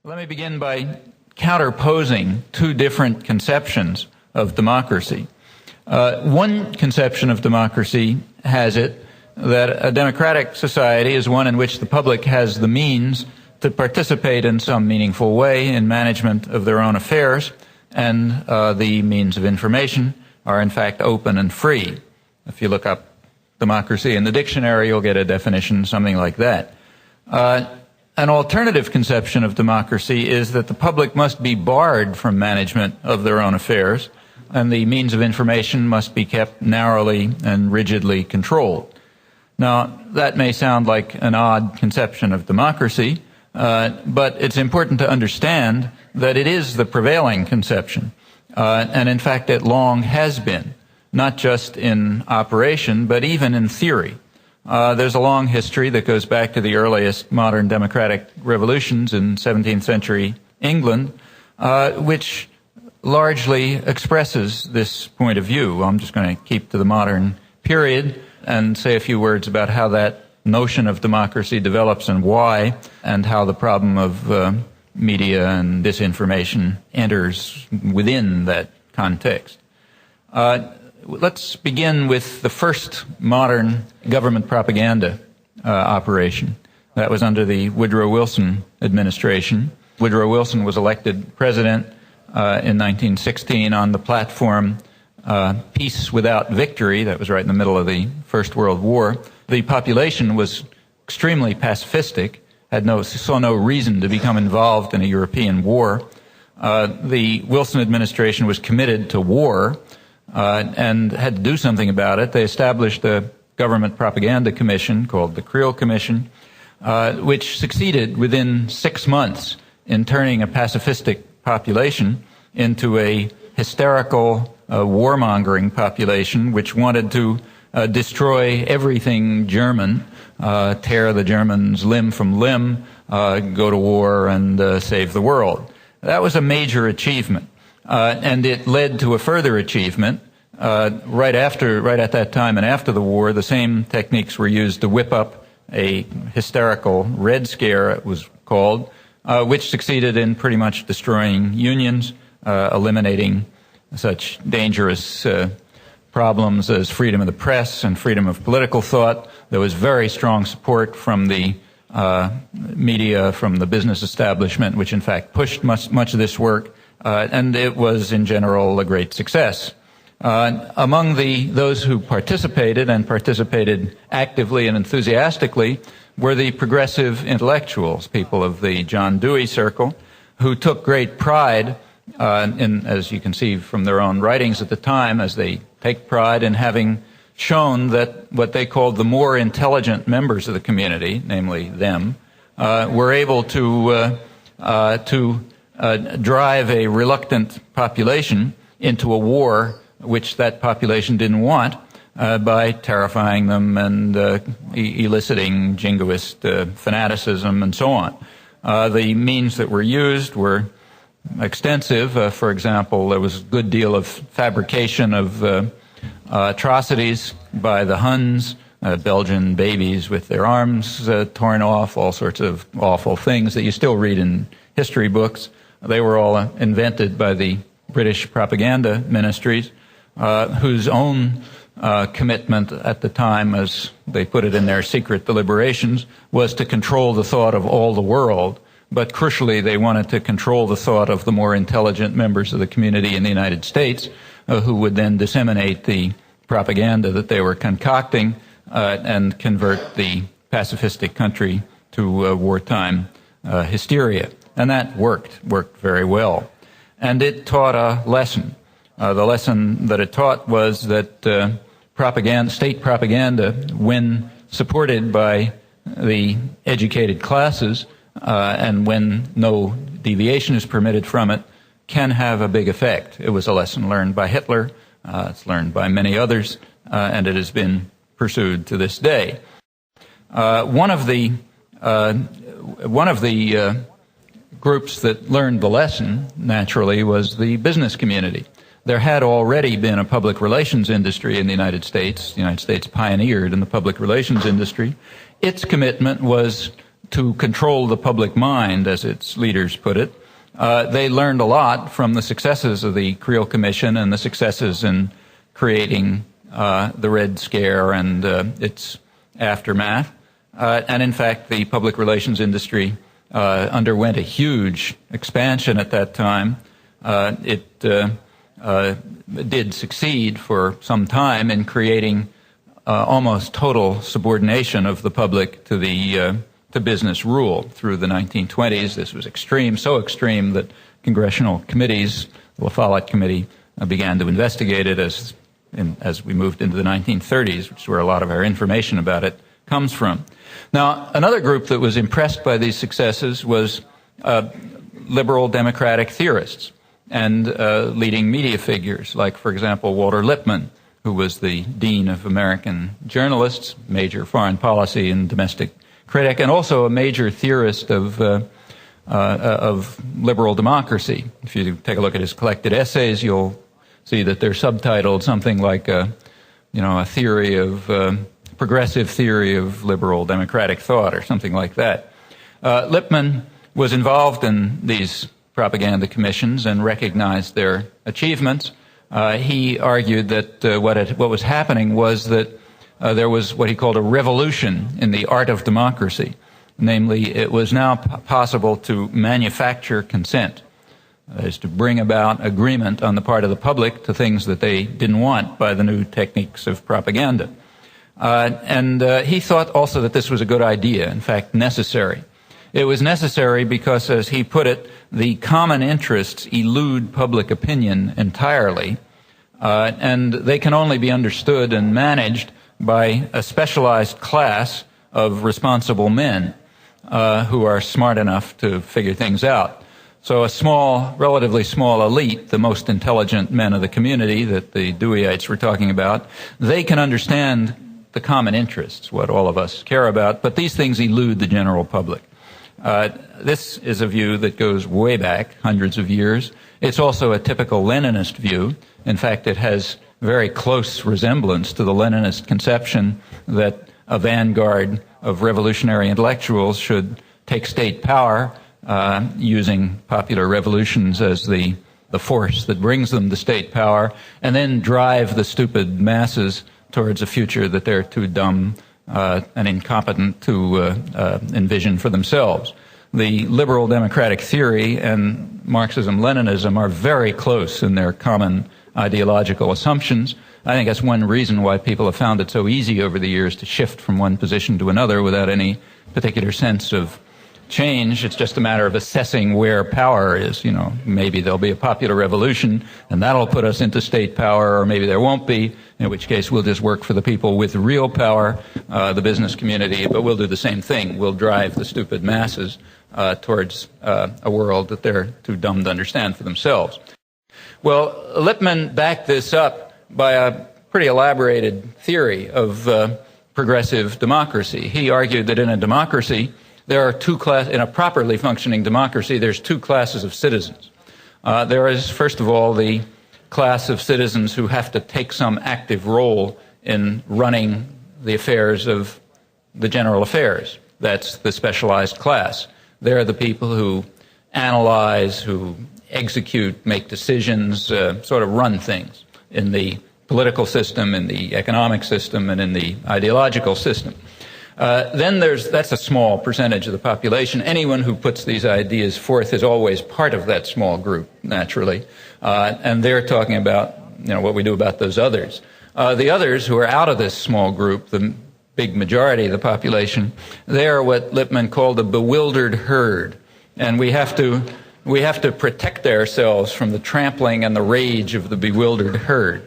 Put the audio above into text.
Let me begin by counterposing two different conceptions of democracy. One conception of democracy has it that a democratic society is one in which the public has the means to participate in some meaningful way in management of their own affairs, and the means of information are in fact open and free. If you look up democracy in the dictionary, you'll get a definition something like that. An alternative conception of democracy is that the public must be barred from management of their own affairs, and the means of information must be kept narrowly and rigidly controlled. Now, that may sound like an odd conception of democracy, but it's important to understand that it is the prevailing conception, and in fact it long has been, not just in operation, but even in theory. There's a long history that goes back to the earliest modern democratic revolutions in 17th century England, which largely expresses this point of view. I'm just going to keep to the modern period and say a few words about how that notion of democracy develops and why, and how the problem of media and disinformation enters within that context. Let's begin with the first modern government propaganda operation. That was under the Woodrow Wilson administration. Woodrow Wilson was elected president in 1916 on the platform Peace Without Victory. That was right in the middle of the First World War. The population was extremely pacifistic, saw no reason to become involved in a European war. The Wilson administration was committed to war, and had to do something about it. They established a government propaganda commission called the Creel Commission, which succeeded within 6 months in turning a pacifistic population into a hysterical, warmongering population which wanted to destroy everything German, tear the Germans limb from limb, go to war and save the world. That was a major achievement. And it led to a further achievement. Right at that time and after the war, the same techniques were used to whip up a hysterical Red Scare, it was called, which succeeded in pretty much destroying unions, eliminating such dangerous problems as freedom of the press and freedom of political thought. There was very strong support from the media, from the business establishment, which in fact pushed much of this work. And it was, in general, a great success. Among those who participated, and participated actively and enthusiastically, were the progressive intellectuals, people of the John Dewey circle, who took great pride in, as you can see from their own writings at the time, as they take pride in having shown that what they called the more intelligent members of the community, namely them, were able to drive a reluctant population into a war which that population didn't want by terrifying them and eliciting jingoist fanaticism and so on. The means that were used were extensive. For example, there was a good deal of fabrication of atrocities by the Huns, Belgian babies with their arms torn off, all sorts of awful things that you still read in history books. They were all invented by the British propaganda ministries, whose own commitment at the time, as they put it in their secret deliberations, was to control the thought of all the world. But crucially, they wanted to control the thought of the more intelligent members of the community in the United States, who would then disseminate the propaganda that they were concocting and convert the pacifistic country to wartime hysteria. And that worked very well. And it taught a lesson. The lesson that it taught was that state propaganda, when supported by the educated classes, and when no deviation is permitted from it, can have a big effect. It was a lesson learned by Hitler, it's learned by many others, and it has been pursued to this day. One of the groups that learned the lesson, naturally, was the business community. There had already been a public relations industry in the United States. The United States pioneered in the public relations industry. Its commitment was to control the public mind, as its leaders put it. They learned a lot from the successes of the Creel Commission and the successes in creating the Red Scare and its aftermath. And in fact, the public relations industry underwent a huge expansion at that time. It did succeed for some time in creating almost total subordination of the public to business rule through the 1920s. This was extreme, so extreme that congressional committees, the La Follette Committee, began to investigate it as we moved into the 1930s, which is where a lot of our information about it comes from. Now, another group that was impressed by these successes was liberal democratic theorists and leading media figures, like, for example, Walter Lippmann, who was the dean of American journalists, major foreign policy and domestic critic, and also a major theorist of liberal democracy. If you take a look at his collected essays, you'll see that they're subtitled something like a theory of progressive theory of liberal democratic thought, or something like that. Lippmann was involved in these propaganda commissions and recognized their achievements. He argued that what was happening was that there was what he called a revolution in the art of democracy. Namely, it was now possible to manufacture consent, that is, to bring about agreement on the part of the public to things that they didn't want by the new techniques of propaganda. And he thought also that this was a good idea, in fact, necessary. It was necessary because, as he put it, the common interests elude public opinion entirely, and they can only be understood and managed by a specialized class of responsible men who are smart enough to figure things out. So a relatively small elite, the most intelligent men of the community that the Deweyites were talking about, they can understand the common interests, what all of us care about, but these things elude the general public. This is a view that goes way back, hundreds of years. It's also a typical Leninist view. In fact, it has very close resemblance to the Leninist conception that a vanguard of revolutionary intellectuals should take state power, using popular revolutions as the force that brings them to state power, and then drive the stupid masses towards a future that they're too dumb and incompetent to envision for themselves. The liberal democratic theory and Marxism-Leninism are very close in their common ideological assumptions. I think that's one reason why people have found it so easy over the years to shift from one position to another without any particular sense of change. It's just a matter of assessing where power is. Maybe there'll be a popular revolution and that'll put us into state power, or maybe there won't be, in which case we'll just work for the people with real power, the business community, but we'll do the same thing. We'll drive the stupid masses towards a world that they're too dumb to understand for themselves. Well, Lippmann backed this up by a pretty elaborated theory of progressive democracy. He argued that in a democracy, there are in a properly functioning democracy, there's two classes of citizens. There is, first of all, the class of citizens who have to take some active role in running the affairs of the general affairs. That's the specialized class. They're the people who analyze, who execute, make decisions, sort of run things in the political system, in the economic system, and in the ideological system. Then that's a small percentage of the population. Anyone who puts these ideas forth is always part of that small group, naturally. And they're talking about, what we do about those others. The others who are out of this small group, the big majority of the population, they are what Lippmann called a bewildered herd. And we have to protect ourselves from the trampling and the rage of the bewildered herd.